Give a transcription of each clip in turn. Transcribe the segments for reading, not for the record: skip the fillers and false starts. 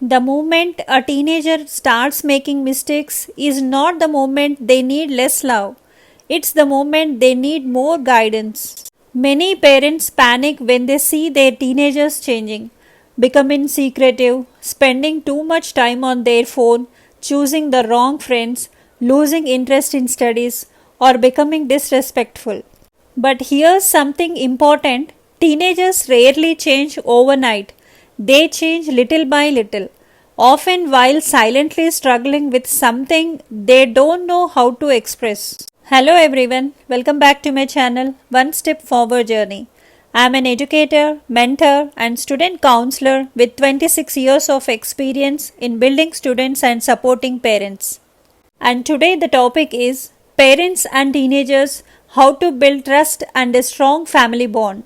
The moment a teenager starts making mistakes is not the moment they need less love, it's the moment they need more guidance. Many parents panic when they see their teenagers changing, becoming secretive, spending too much time on their phone, choosing the wrong friends, losing interest in studies, or becoming disrespectful. But here's something important: teenagers rarely change overnight, they change little by little, often while silently struggling with something they don't know how to express. Hello everyone, welcome back to my channel One Step Forward Journey. I am an educator, mentor, and student counselor with 26 years of experience in building students and supporting parents. And today the topic is Parents and Teenagers: How to Build Trust and a Strong Family Bond.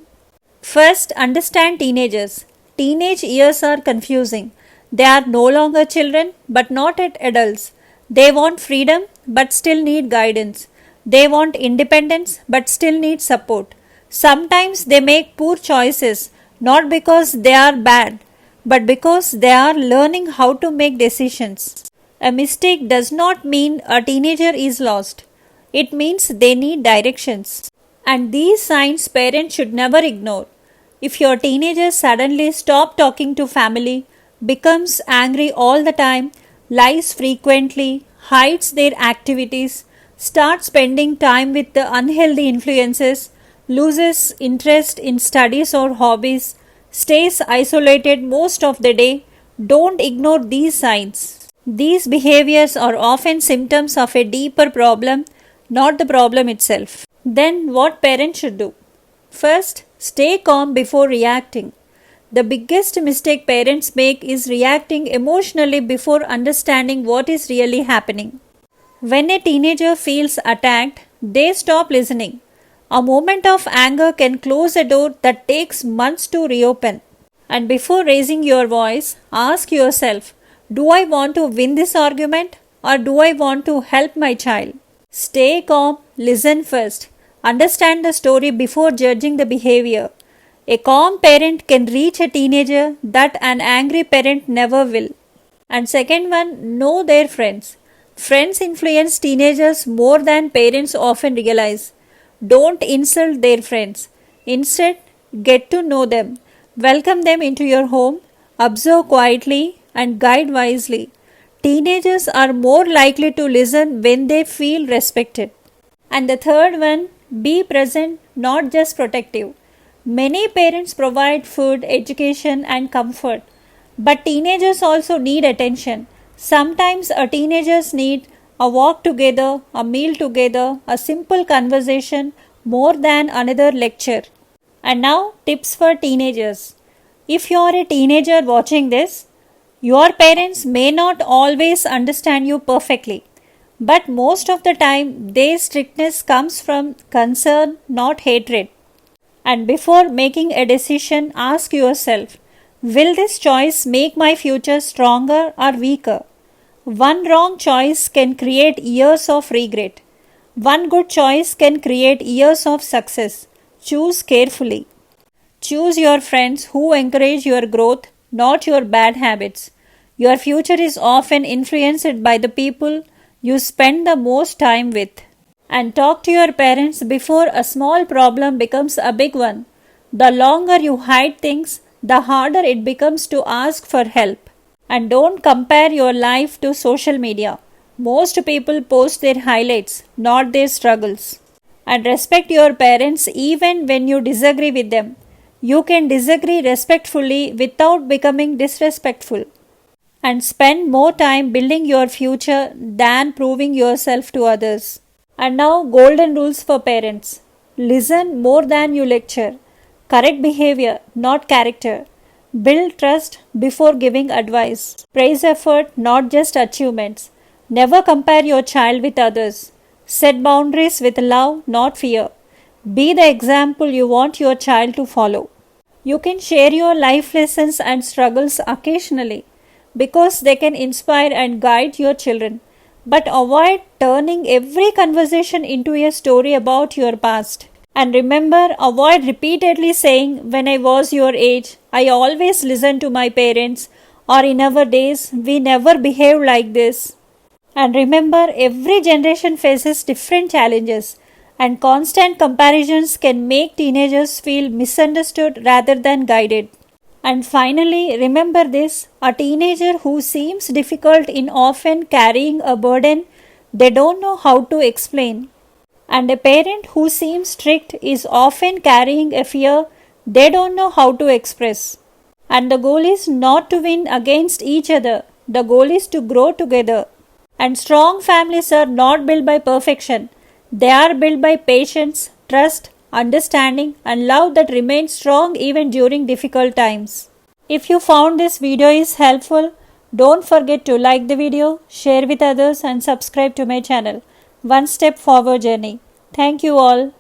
First, understand teenagers. Teenage years are confusing. They are no longer children but not yet adults. They want freedom but still need guidance. They want independence but still need support. Sometimes they make poor choices not because they are bad but because they are learning how to make decisions. A mistake does not mean a teenager is lost. It means they need directions. And these signs parents should never ignore. If your teenager suddenly stops talking to family, becomes angry all the time, lies frequently, hides their activities, starts spending time with the unhealthy influences, loses interest in studies or hobbies, stays isolated most of the day, don't ignore these signs. These behaviors are often symptoms of a deeper problem, not the problem itself. Then, what parents should do? First, stay calm before reacting. The biggest mistake parents make is reacting emotionally before understanding what is really happening. When a teenager feels attacked, they stop listening. A moment of anger can close a door that takes months to reopen. And before raising your voice, ask yourself, do I want to win this argument or do I want to help my child? Stay calm, listen first. Understand the story before judging the behavior. A calm parent can reach a teenager that an angry parent never will. And second one, know their friends. Friends influence teenagers more than parents often realize. Don't insult their friends. Instead, get to know them. Welcome them into your home. Observe quietly and guide wisely. Teenagers are more likely to listen when they feel respected. And the third one, be present, not just protective. Many parents provide food, education, and comfort, but teenagers also need attention. Sometimes a teenagers need a walk together, a meal together, a simple conversation more than another lecture. And now, tips for teenagers. If you are a teenager watching this, your parents may not always understand you perfectly, but most of the time their strictness comes from concern, not hatred. And before making a decision, ask yourself, will this choice make my future stronger or weaker? One wrong choice can create years of regret. One good choice can create years of success. Choose carefully. Choose your friends who encourage your growth, not your bad habits. Your future is often influenced by the people you spend the most time with. And talk to your parents before a small problem becomes a big one. The longer you hide things, the harder it becomes to ask for help. And don't compare your life to social media. Most people post their highlights, not their struggles. And respect your parents even when you disagree with them. You can disagree respectfully without becoming disrespectful. And spend more time building your future than proving yourself to others. And now, golden rules for parents. Listen more than you lecture. Correct behavior, not character. Build trust before giving advice. Praise effort, not just achievements. Never compare your child with others. Set boundaries with love, not fear. Be the example you want your child to follow. You can share your life lessons and struggles occasionally because they can inspire and guide your children. But avoid turning every conversation into a story about your past. And remember, avoid repeatedly saying, when I was your age, I always listened to my parents, or in our days, we never behaved like this. And remember, every generation faces different challenges, and constant comparisons can make teenagers feel misunderstood rather than guided. And finally, remember this: a teenager who seems difficult in often carrying a burden they don't know how to explain. And a parent who seems strict is often carrying a fear they don't know how to express. And the goal is not to win against each other, the goal is to grow together. And strong families are not built by perfection, they are built by patience, trust, understanding, and love that remains strong even during difficult times. If you found this video is helpful, don't forget to like the video, share with others, and subscribe to my channel. One Step Forward Journey. Thank you all.